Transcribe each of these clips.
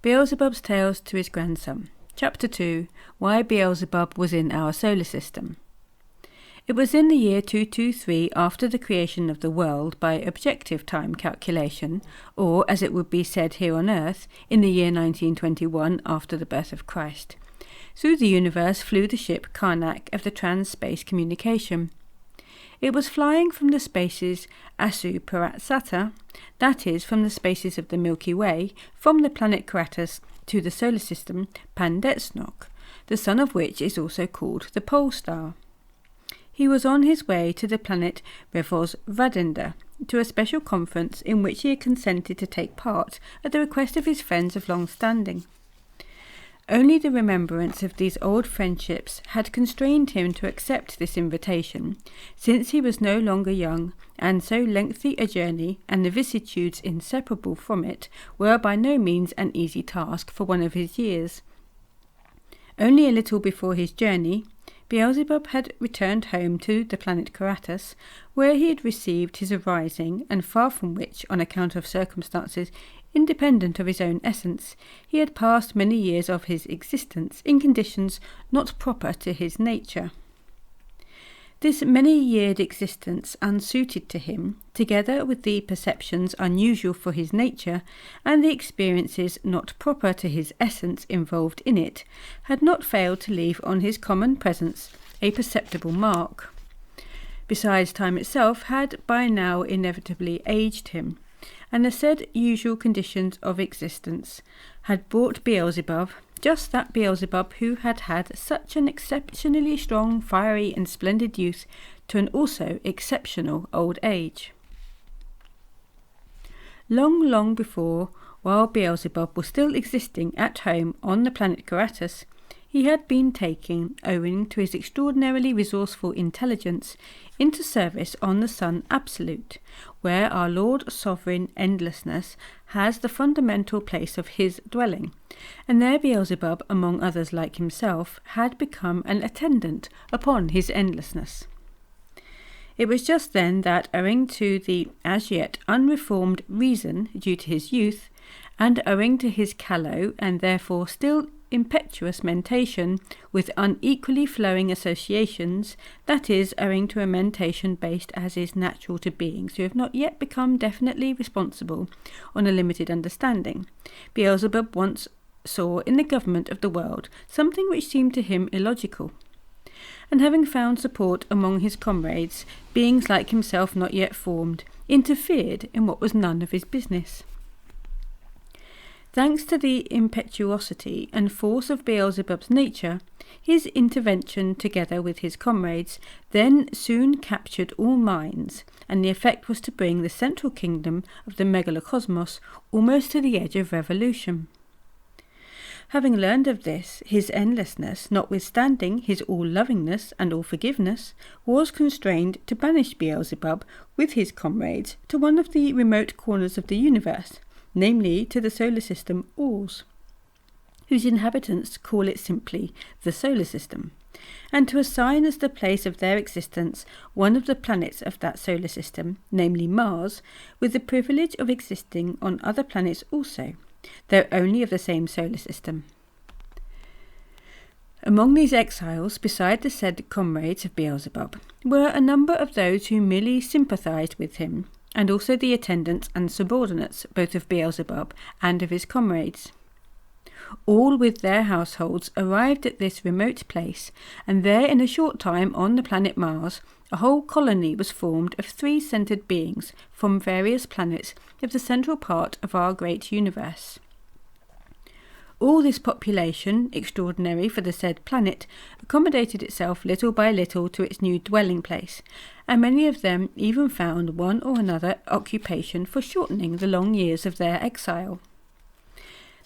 Beelzebub's Tales to his Grandson. Chapter 2. Why Beelzebub was in our solar system. It was in the year 223 after the creation of the world by objective time calculation, or as it would be said here on Earth, in the year 1921 after the birth of Christ. Through the universe flew the ship Karnak of the Trans-Space Communication. It was flying from the spaces Asu Paratsata, that is, from the spaces of the Milky Way, from the planet Kratos to the solar system Pandetsnok, the sun of which is also called the Pole Star. He was on his way to the planet Revos Radenda, to a special conference in which he had consented to take part at the request of his friends of long standing. Only the remembrance of these old friendships had constrained him to accept this invitation, since he was no longer young, and so lengthy a journey and the vicissitudes inseparable from it were by no means an easy task for one of his years. Only a little before his journey, Beelzebub had returned home to the planet Kratos, where he had received his arising, and far from which, on account of circumstances independent of his own essence, he had passed many years of his existence in conditions not proper to his nature. This many-yeared existence, unsuited to him, together with the perceptions unusual for his nature, and the experiences not proper to his essence involved in it, had not failed to leave on his common presence a perceptible mark. Besides, time itself had by now inevitably aged him, and the said usual conditions of existence had brought Beelzebub, just that Beelzebub who had had such an exceptionally strong, fiery and splendid youth, to an also exceptional old age. Long, long before, while Beelzebub was still existing at home on the planet Kratos, he had been taken, owing to his extraordinarily resourceful intelligence, into service on the Sun Absolute, where our Lord Sovereign Endlessness has the fundamental place of his dwelling, and there Beelzebub, among others like himself, had become an attendant upon his endlessness. It was just then that, owing to the as yet unreformed reason due to his youth, and owing to his callow and therefore still impetuous mentation with unequally flowing associations, that is, owing to a mentation based as is natural to beings who have not yet become definitely responsible on a limited understanding, Beelzebub once saw in the government of the world something which seemed to him illogical, and having found support among his comrades, beings like himself not yet formed, interfered in what was none of his business. Thanks to the impetuosity and force of Beelzebub's nature, his intervention, together with his comrades, then soon captured all minds, and the effect was to bring the central kingdom of the megalocosmos almost to the edge of revolution. Having learned of this, his endlessness, notwithstanding his all-lovingness and all-forgiveness, was constrained to banish Beelzebub with his comrades to one of the remote corners of the universe, namely to the solar system Ors, whose inhabitants call it simply the solar system, and to assign as the place of their existence one of the planets of that solar system, namely Mars, with the privilege of existing on other planets also, though only of the same solar system. Among these exiles, beside the said comrades of Beelzebub, were a number of those who merely sympathized with him, and also the attendants and subordinates both of Beelzebub and of his comrades. All with their households arrived at this remote place, and there in a short time on the planet Mars a whole colony was formed of three-centred beings from various planets of the central part of our great universe. All this population, extraordinary for the said planet, accommodated itself little by little to its new dwelling place, and many of them even found one or another occupation for shortening the long years of their exile.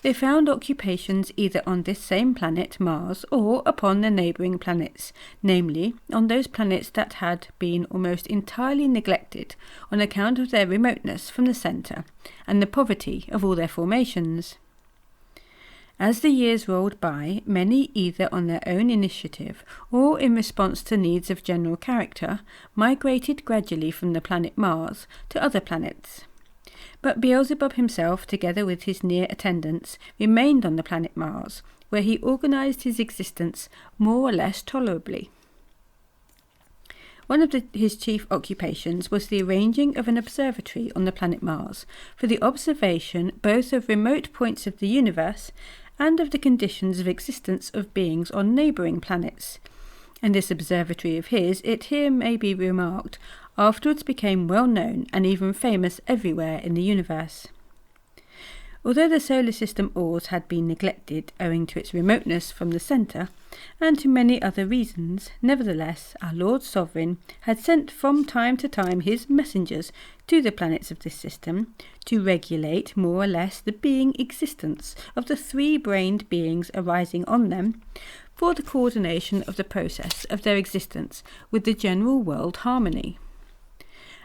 They found occupations either on this same planet, Mars, or upon the neighbouring planets, namely, on those planets that had been almost entirely neglected on account of their remoteness from the centre and the poverty of all their formations. As the years rolled by, many, either on their own initiative or in response to needs of general character, migrated gradually from the planet Mars to other planets. But Beelzebub himself, together with his near attendants, remained on the planet Mars, where he organised his existence more or less tolerably. One of his chief occupations was the arranging of an observatory on the planet Mars for the observation both of remote points of the universe and of the conditions of existence of beings on neighbouring planets. And this observatory of his, it here may be remarked, afterwards became well known and even famous everywhere in the universe. Although the solar system always had been neglected owing to its remoteness from the centre, and to many other reasons, nevertheless our Lord Sovereign had sent from time to time his messengers to the planets of this system to regulate more or less the being existence of the three-brained beings arising on them, for the coordination of the process of their existence with the general world harmony.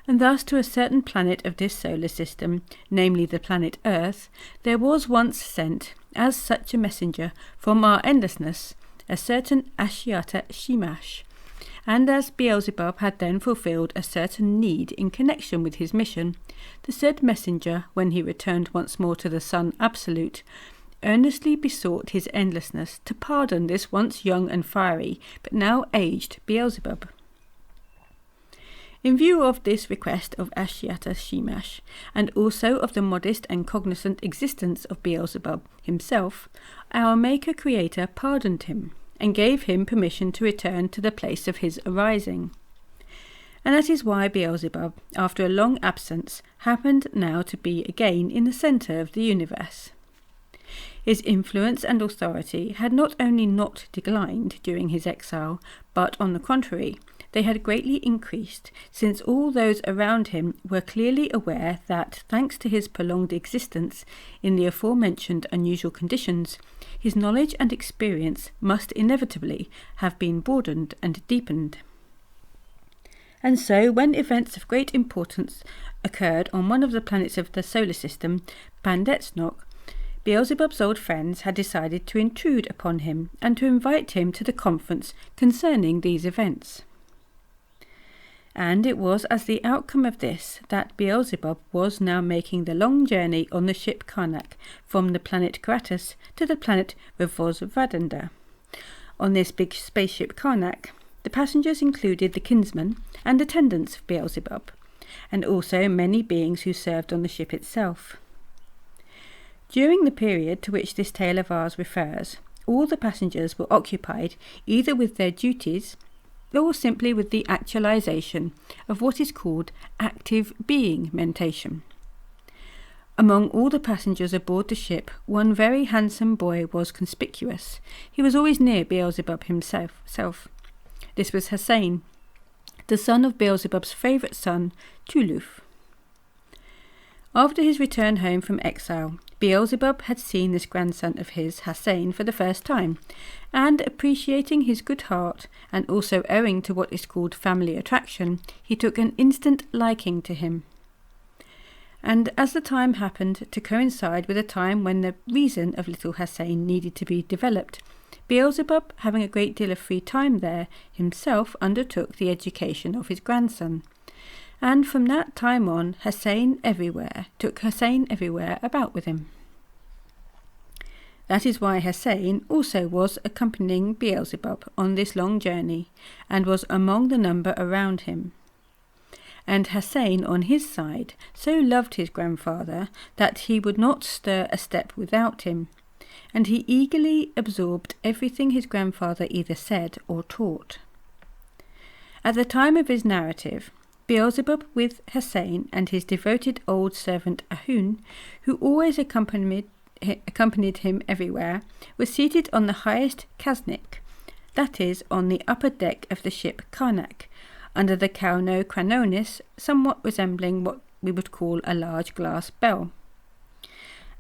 And thus to a certain planet of this solar system, namely the planet Earth, there was once sent, as such a messenger from our endlessness, a certain Ashiata Shimash. And as Beelzebub had then fulfilled a certain need in connection with his mission, the said messenger, when he returned once more to the Sun Absolute, earnestly besought his endlessness to pardon this once young and fiery, but now aged Beelzebub. In view of this request of Ashiata Shimash, and also of the modest and cognizant existence of Beelzebub himself, our Maker-Creator pardoned him, and gave him permission to return to the place of his arising. And that is why Beelzebub, after a long absence, happened now to be again in the centre of the universe. His influence and authority had not only not declined during his exile, but, on the contrary, they had greatly increased, since all those around him were clearly aware that, thanks to his prolonged existence in the aforementioned unusual conditions, his knowledge and experience must inevitably have been broadened and deepened. And so, when events of great importance occurred on one of the planets of the solar system, Pandetsnok, Beelzebub's old friends had decided to intrude upon him and to invite him to the conference concerning these events. And it was as the outcome of this that Beelzebub was now making the long journey on the ship Karnak from the planet Kratos to the planet Revozvadanda. On this big spaceship Karnak, the passengers included the kinsmen and attendants of Beelzebub, and also many beings who served on the ship itself. During the period to which this tale of ours refers, all the passengers were occupied either with their duties or simply with the actualization of what is called active being mentation. Among all the passengers aboard the ship, one very handsome boy was conspicuous. He was always near Beelzebub himself. This was Hussein, the son of Beelzebub's favourite son, Tuluf. After his return home from exile, Beelzebub had seen this grandson of his, Hussein, for the first time, and appreciating his good heart, and also owing to what is called family attraction, he took an instant liking to him. And as the time happened to coincide with a time when the reason of little Hussein needed to be developed, Beelzebub, having a great deal of free time there, himself undertook the education of his grandson. And from that time on, took Hussein everywhere about with him. That is why Hussein also was accompanying Beelzebub on this long journey, and was among the number around him. And Hussein, on his side, so loved his grandfather that he would not stir a step without him, and he eagerly absorbed everything his grandfather either said or taught. At the time of his narrative, Beelzebub, with Hussein and his devoted old servant Ahun, who always accompanied him everywhere, was seated on the highest Kasnik, that is, on the upper deck of the ship Karnak, under the Kauno Cranonis, somewhat resembling what we would call a large glass bell,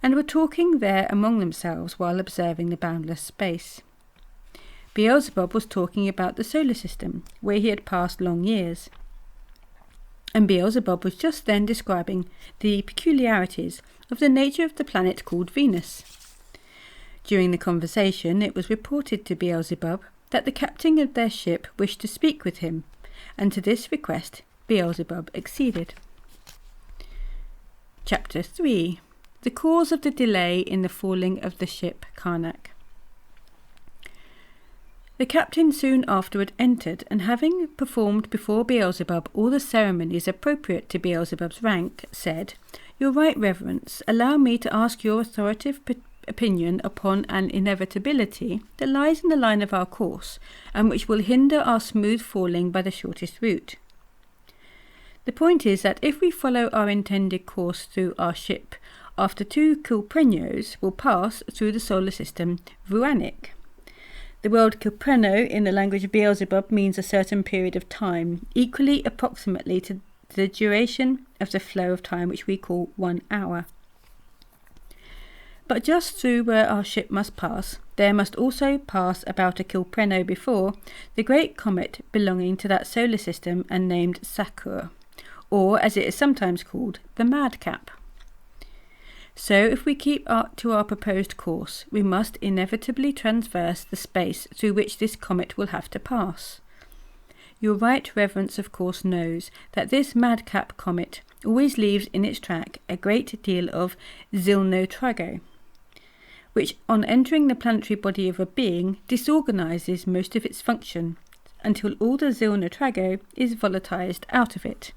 and were talking there among themselves while observing the boundless space. Beelzebub was talking about the solar system, where he had passed long years, and Beelzebub was just then describing the peculiarities of the nature of the planet called Venus. During the conversation, it was reported to Beelzebub that the captain of their ship wished to speak with him, and to this request Beelzebub acceded. Chapter 3. The cause of the delay in the falling of the ship Karnak. The captain soon afterward entered, and having performed before Beelzebub all the ceremonies appropriate to Beelzebub's rank, said, "Your right reverence, allow me to ask your authoritative opinion upon an inevitability that lies in the line of our course, and which will hinder our smooth falling by the shortest route. The point is that if we follow our intended course through our ship, after 2 Kilprenos will pass through the solar system Vuanic. The word Kilpreno in the language of Beelzebub means a certain period of time, equally approximately to the duration of the flow of time, which we call 1 hour. But just through where our ship must pass, there must also pass about a Kilpreno before the great comet belonging to that solar system and named Sakur, or as it is sometimes called, the Madcap. So if we keep to our proposed course, we must inevitably traverse the space through which this comet will have to pass. Your right reverence of course knows that this Madcap comet always leaves in its track a great deal of Zilnotrago, which on entering the planetary body of a being disorganizes most of its function, until all the Zilnotrago is volatilized out of it.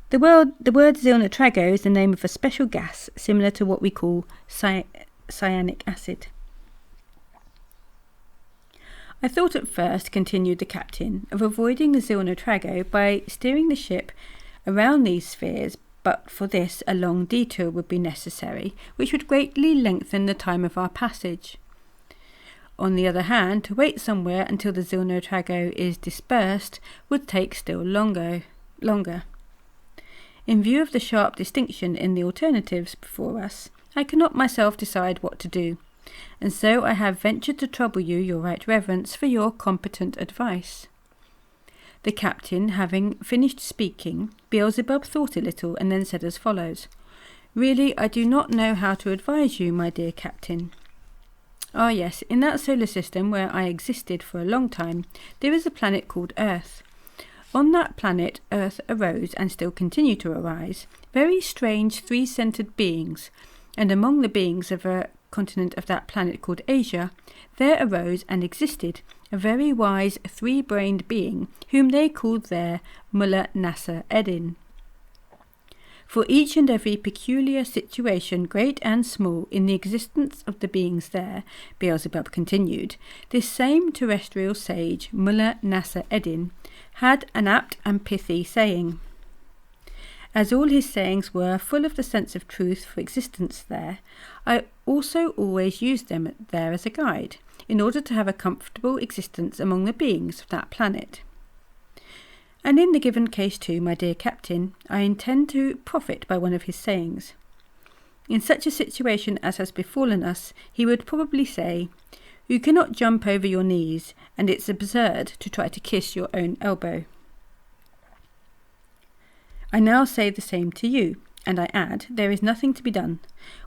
The word Zilnotrago is the name of a special gas similar to what we call cyanic acid. I thought at first, continued the captain, of avoiding the Zilnotrago by steering the ship around these spheres, but for this a long detour would be necessary, which would greatly lengthen the time of our passage. On the other hand, to wait somewhere until the Zilnotrago is dispersed would take still longer. In view of the sharp distinction in the alternatives before us, I cannot myself decide what to do, and so I have ventured to trouble you, your right reverence, for your competent advice." The captain having finished speaking, Beelzebub thought a little and then said as follows, "Really, I do not know how to advise you, my dear captain. Ah yes, in that solar system where I existed for a long time, there is a planet called Earth. On that planet, Earth arose, and still continue to arise, very strange 3-centered beings, and among the beings of a continent of that planet called Asia, there arose and existed a very wise 3-brained being, whom they called their Mullah Nasser Eddin. For each and every peculiar situation, great and small, in the existence of the beings there, Beelzebub continued, this same terrestrial sage, Mullah Nasser Eddin, had an apt and pithy saying. As all his sayings were full of the sense of truth for existence there, I also always used them there as a guide, in order to have a comfortable existence among the beings of that planet. And in the given case too, my dear captain, I intend to profit by one of his sayings. In such a situation as has befallen us, he would probably say, 'You cannot jump over your knees, and it's absurd to try to kiss your own elbow.' I now say the same to you, and I add, there is nothing to be done.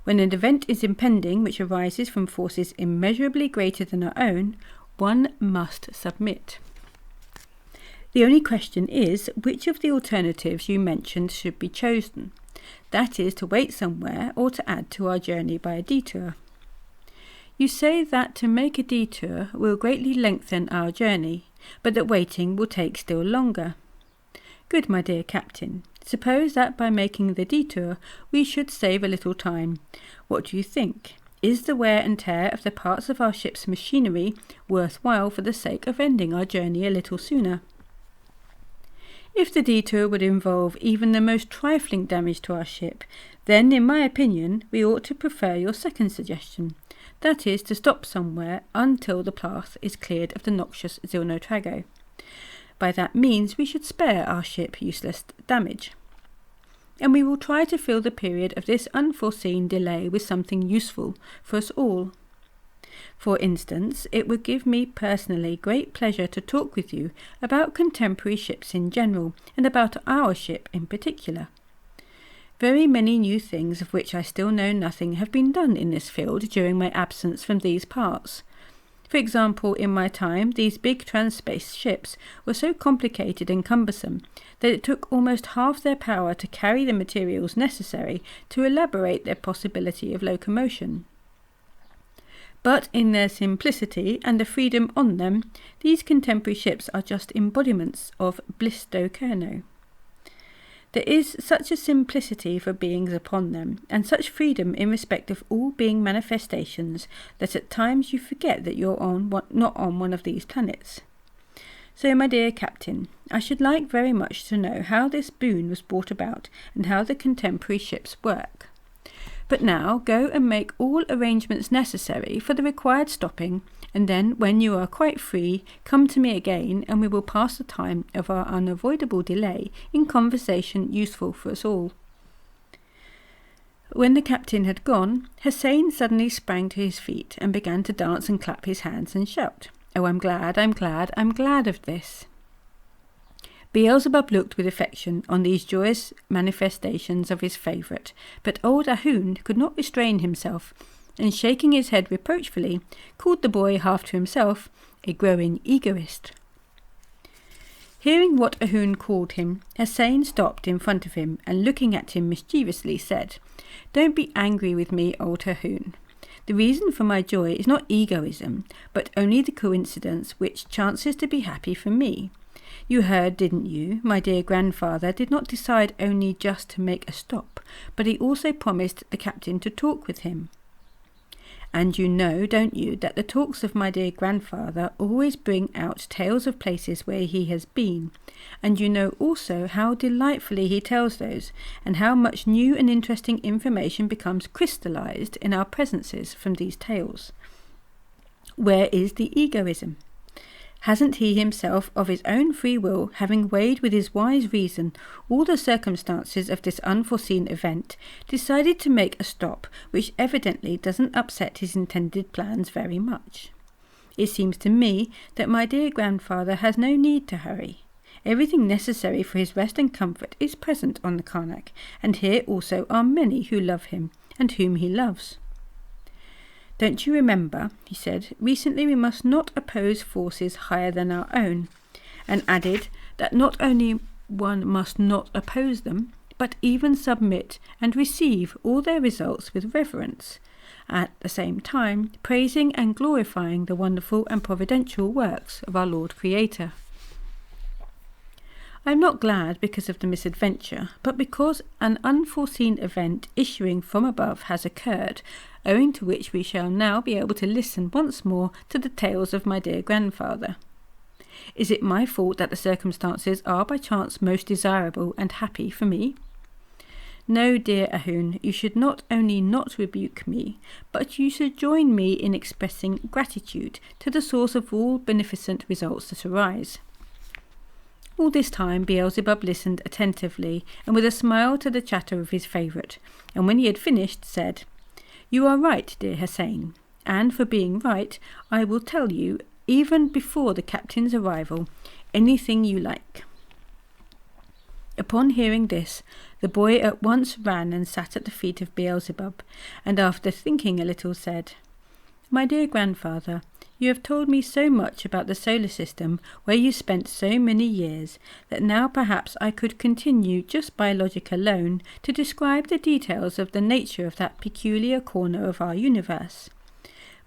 When an event is impending which arises from forces immeasurably greater than our own, one must submit. The only question is, which of the alternatives you mentioned should be chosen? That is, to wait somewhere or to add to our journey by a detour. You say that to make a detour will greatly lengthen our journey, but that waiting will take still longer. Good, my dear captain. Suppose that by making the detour we should save a little time. What do you think? Is the wear and tear of the parts of our ship's machinery worthwhile for the sake of ending our journey a little sooner? If the detour would involve even the most trifling damage to our ship, then, in my opinion, we ought to prefer your second suggestion, that is, to stop somewhere until the path is cleared of the noxious Zilnotrago. By that means we should spare our ship useless damage, and we will try to fill the period of this unforeseen delay with something useful for us all. For instance, it would give me personally great pleasure to talk with you about contemporary ships in general, and about our ship in particular. Very many new things of which I still know nothing have been done in this field during my absence from these parts. For example, in my time, these big trans-space ships were so complicated and cumbersome that it took almost half their power to carry the materials necessary to elaborate their possibility of locomotion. But in their simplicity and the freedom on them, these contemporary ships are just embodiments of bliss do kerno. There is such a simplicity for beings upon them, and such freedom in respect of all being manifestations, that at times you forget that you're not on one of these planets. So, my dear Captain, I should like very much to know how this boon was brought about, and how the contemporary ships work. But now go and make all arrangements necessary for the required stopping, and then, when you are quite free, come to me again, and we will pass the time of our unavoidable delay in conversation useful for us all." When the captain had gone, Hussein suddenly sprang to his feet and began to dance and clap his hands and shout, "Oh, I'm glad of this." Beelzebub looked with affection on these joyous manifestations of his favourite, but old Ahun could not restrain himself, and shaking his head reproachfully, called the boy half to himself a growing egoist. Hearing what Ahun called him, Hussein stopped in front of him and, looking at him mischievously, said, "Don't be angry with me, old Ahun. The reason for my joy is not egoism, but only the coincidence which chances to be happy for me. You heard, didn't you, my dear grandfather did not decide only just to make a stop, but he also promised the captain to talk with him. And you know, don't you, that the talks of my dear grandfather always bring out tales of places where he has been, and you know also how delightfully he tells those, and how much new and interesting information becomes crystallized in our presences from these tales. Where is the egoism? Hasn't he himself, of his own free will, having weighed with his wise reason all the circumstances of this unforeseen event, decided to make a stop which evidently doesn't upset his intended plans very much? It seems to me that my dear grandfather has no need to hurry. Everything necessary for his rest and comfort is present on the Karnak, and here also are many who love him, and whom he loves. Don't you remember, he said, recently we must not oppose forces higher than our own, and added that not only one must not oppose them, but even submit and receive all their results with reverence, at the same time praising and glorifying the wonderful and providential works of our Lord Creator. I am not glad because of the misadventure, but because an unforeseen event issuing from above has occurred, owing to which we shall now be able to listen once more to the tales of my dear grandfather. Is it my fault that the circumstances are by chance most desirable and happy for me? No, dear Ahun, you should not only not rebuke me, but you should join me in expressing gratitude to the source of all beneficent results that arise. All this time Beelzebub listened attentively and with a smile to the chatter of his favourite, and when he had finished said, "You are right, dear Hussein, and for being right I will tell you, even before the captain's arrival, anything you like." Upon hearing this, the boy at once ran and sat at the feet of Beelzebub, and after thinking a little said, "My dear grandfather, you have told me so much about the solar system where you spent so many years that now perhaps I could continue just by logic alone to describe the details of the nature of that peculiar corner of our universe.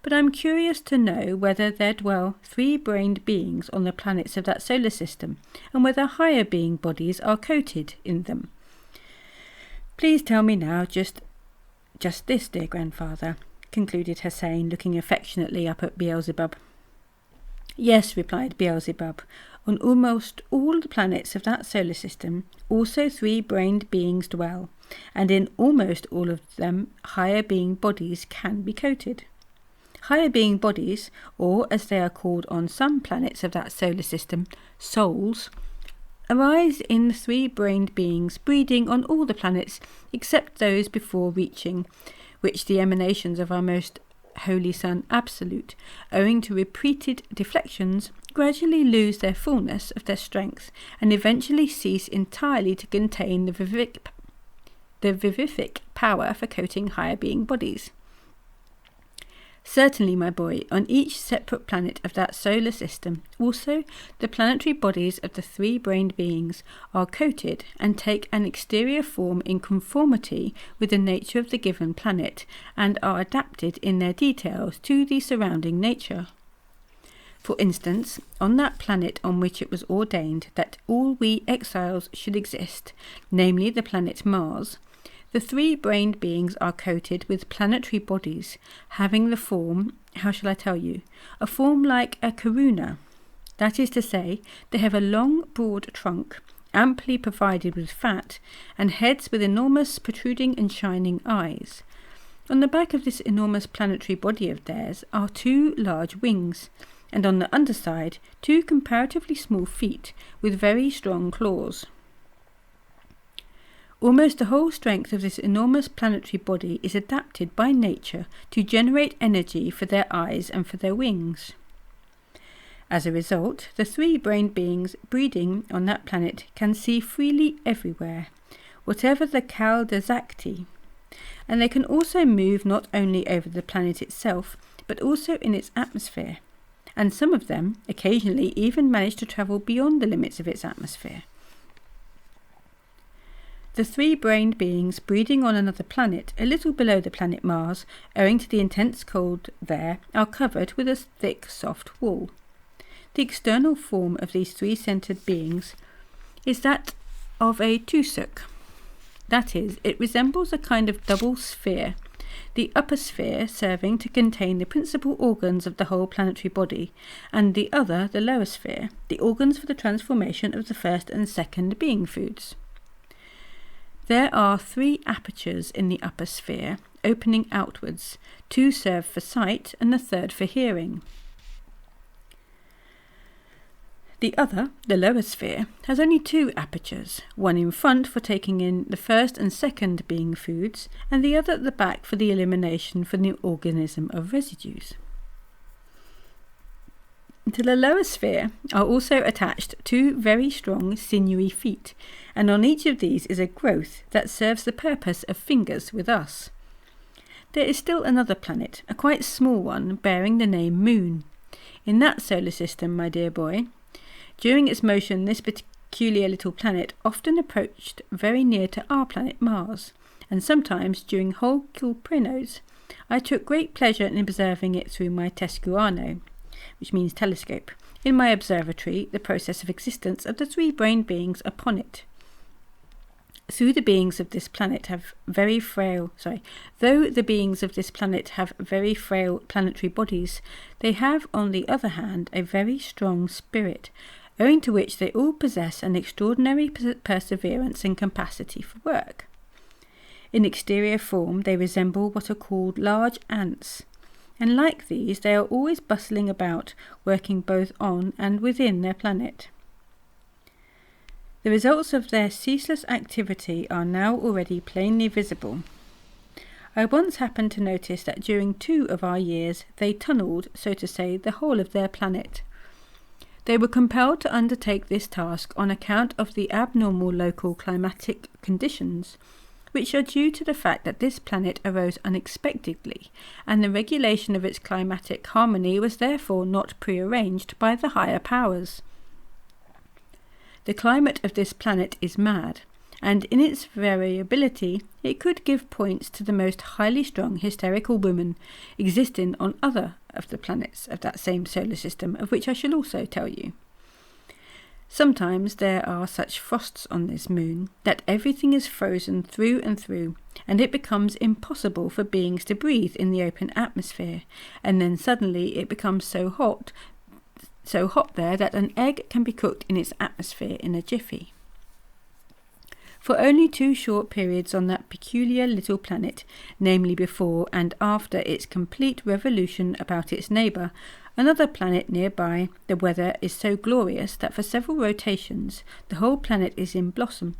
But I'm curious to know whether there dwell three-brained beings on the planets of that solar system, and whether higher being bodies are coated in them. Please tell me now just this, dear grandfather," concluded Hussein, looking affectionately up at Beelzebub. "Yes," replied Beelzebub, "on almost all the planets of that solar system also three-brained beings dwell, and in almost all of them higher being bodies can be coated. Higher being bodies, or as they are called on some planets of that solar system, souls, arise in the three-brained beings breeding on all the planets except those before reaching, which the emanations of our most holy Son Absolute, owing to repeated deflections, gradually lose their fullness of their strength, and eventually cease entirely to contain the vivific power for coating higher being bodies. Certainly, my boy, on each separate planet of that solar system, also the planetary bodies of the three-brained beings are coated and take an exterior form in conformity with the nature of the given planet and are adapted in their details to the surrounding nature. For instance, on that planet on which it was ordained that all we exiles should exist, namely the planet Mars, the three-brained beings are coated with planetary bodies, having the form, how shall I tell you, a form like a karuna. That is to say, they have a long, broad trunk, amply provided with fat, and heads with enormous protruding and shining eyes. On the back of this enormous planetary body of theirs are two large wings, and on the underside 2 comparatively small feet with very strong claws. Almost the whole strength of this enormous planetary body is adapted by nature to generate energy for their eyes and for their wings. As a result, the three-brained beings breeding on that planet can see freely everywhere, whatever the Kaldazakti, and they can also move not only over the planet itself, but also in its atmosphere, and some of them occasionally even manage to travel beyond the limits of its atmosphere. The three-brained beings breeding on another planet, a little below the planet Mars, owing to the intense cold there, are covered with a thick, soft wool. The external form of these three-centred beings is that of a tusuk. That is, it resembles a kind of double sphere, the upper sphere serving to contain the principal organs of the whole planetary body, and the other, the lower sphere, the organs for the transformation of the first and second being foods. There are 3 apertures in the upper sphere, opening outwards. 2 serve for sight and the third for hearing. The other, the lower sphere, has only 2 apertures, one in front for taking in the first and second being foods, and the other at the back for the elimination from the organism of residues. To the lower sphere are also attached 2 very strong sinewy feet, and on each of these is a growth that serves the purpose of fingers with us. There is still another planet, a quite small one, bearing the name Moon. In that solar system, my dear boy, during its motion this peculiar little planet often approached very near to our planet Mars, and sometimes during whole quilprenos I took great pleasure in observing it through my tescuano, which means telescope, in my observatory, the process of existence of the three-brained beings upon it. Though the beings of this planet have very frail planetary bodies, they have, on the other hand, a very strong spirit, owing to which they all possess an extraordinary perseverance and capacity for work. In exterior form they resemble what are called large ants, and like these they are always bustling about, working both on and within their planet. The results of their ceaseless activity are now already plainly visible. I once happened to notice that during 2 of our years they tunnelled, so to say, the whole of their planet. They were compelled to undertake this task on account of the abnormal local climatic conditions, which are due to the fact that this planet arose unexpectedly, and the regulation of its climatic harmony was therefore not prearranged by the higher powers. The climate of this planet is mad, and in its variability it could give points to the most highly strung hysterical women existing on other of the planets of that same solar system, of which I shall also tell you. Sometimes there are such frosts on this moon that everything is frozen through and through, and it becomes impossible for beings to breathe in the open atmosphere, and then suddenly it becomes so hot there that an egg can be cooked in its atmosphere in a jiffy. For only 2 short periods on that peculiar little planet, namely before and after its complete revolution about its neighbour, another planet nearby, the weather is so glorious that for several rotations the whole planet is in blossom,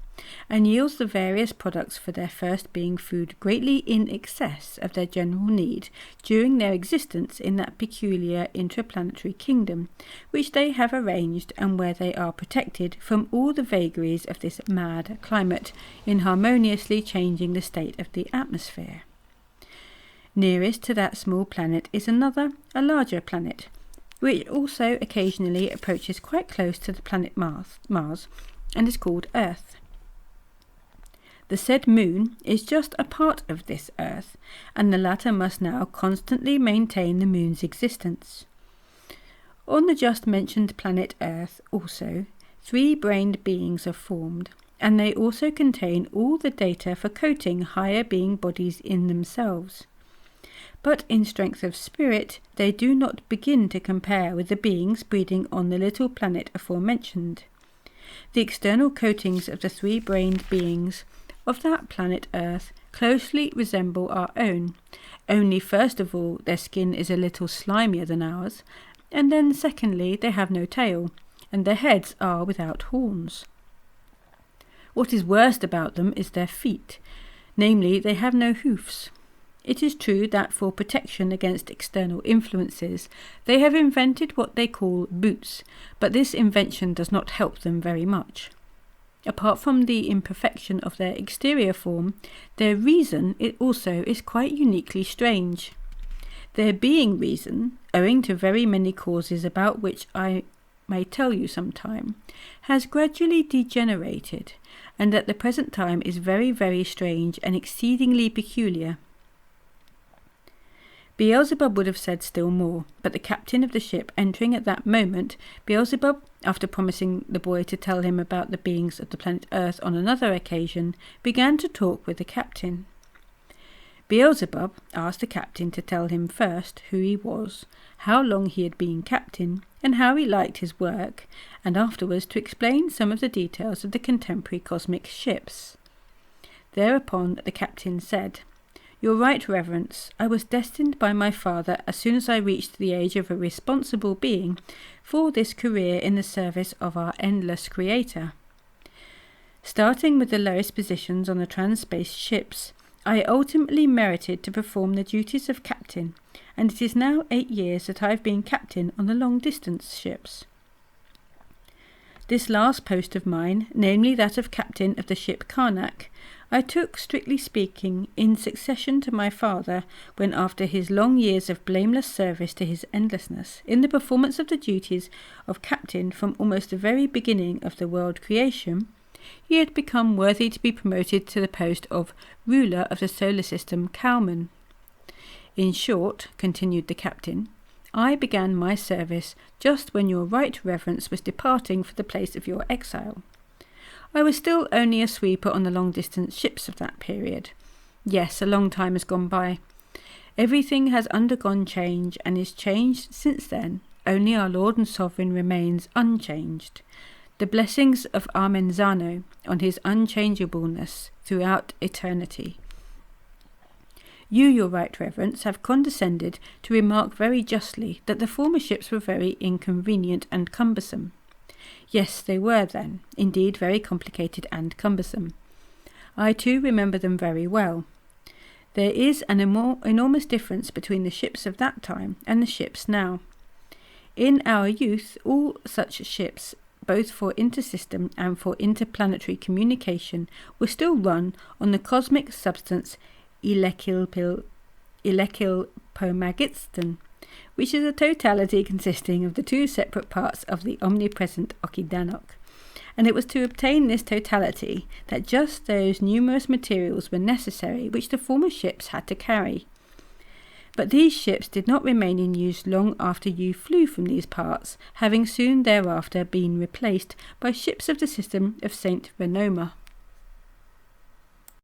and yields the various products for their first being food greatly in excess of their general need during their existence in that peculiar interplanetary kingdom, which they have arranged and where they are protected from all the vagaries of this mad climate in harmoniously changing the state of the atmosphere. Nearest to that small planet is another, a larger planet, which also occasionally approaches quite close to the planet Mars and is called Earth. The said moon is just a part of this Earth, and the latter must now constantly maintain the moon's existence. On the just mentioned planet Earth also, 3-brained beings are formed, and they also contain all the data for coating higher being bodies in themselves. But in strength of spirit, they do not begin to compare with the beings breeding on the little planet aforementioned. The external coatings of the 3-brained beings of that planet Earth closely resemble our own, only first of all their skin is a little slimier than ours, and then secondly they have no tail, and their heads are without horns. What is worst about them is their feet, namely they have no hoofs. It is true that for protection against external influences they have invented what they call boots, but this invention does not help them very much. Apart from the imperfection of their exterior form, their reason also is quite uniquely strange. Their being reason, owing to very many causes about which I may tell you some time, has gradually degenerated, and at the present time is very, very strange and exceedingly peculiar. Beelzebub would have said still more, but the captain of the ship entering at that moment, Beelzebub, after promising the boy to tell him about the beings of the planet Earth on another occasion, began to talk with the captain. Beelzebub asked the captain to tell him first who he was, how long he had been captain, and how he liked his work, and afterwards to explain some of the details of the contemporary cosmic ships. Thereupon the captain said, "Your right reverence, I was destined by my father as soon as I reached the age of a responsible being for this career in the service of our endless Creator. Starting with the lowest positions on the trans-space ships, I ultimately merited to perform the duties of captain, and it is now 8 years that I have been captain on the long-distance ships. This last post of mine, namely that of captain of the ship Karnak, I took, strictly speaking, in succession to my father, when after his long years of blameless service to his endlessness, in the performance of the duties of captain from almost the very beginning of the world creation, he had become worthy to be promoted to the post of ruler of the solar system Cowman. In short," continued the captain, "I began my service just when your right reverence was departing for the place of your exile. I was still only a sweeper on the long-distance ships of that period. Yes, a long time has gone by. Everything has undergone change and is changed since then. Only our Lord and Sovereign remains unchanged. The blessings of Amenzano on his unchangeableness throughout eternity. You, your right reverence, have condescended to remark very justly that the former ships were very inconvenient and cumbersome. Yes, they were then, indeed very complicated and cumbersome. I too remember them very well. There is an enormous difference between the ships of that time and the ships now. In our youth, all such ships, both for intersystem and for interplanetary communication, were still run on the cosmic substance Elekilpomagistan, which is a totality consisting of the two separate parts of the omnipresent Okidanok, and it was to obtain this totality that just those numerous materials were necessary which the former ships had to carry. But these ships did not remain in use long after you flew from these parts, having soon thereafter been replaced by ships of the system of St. Renoma.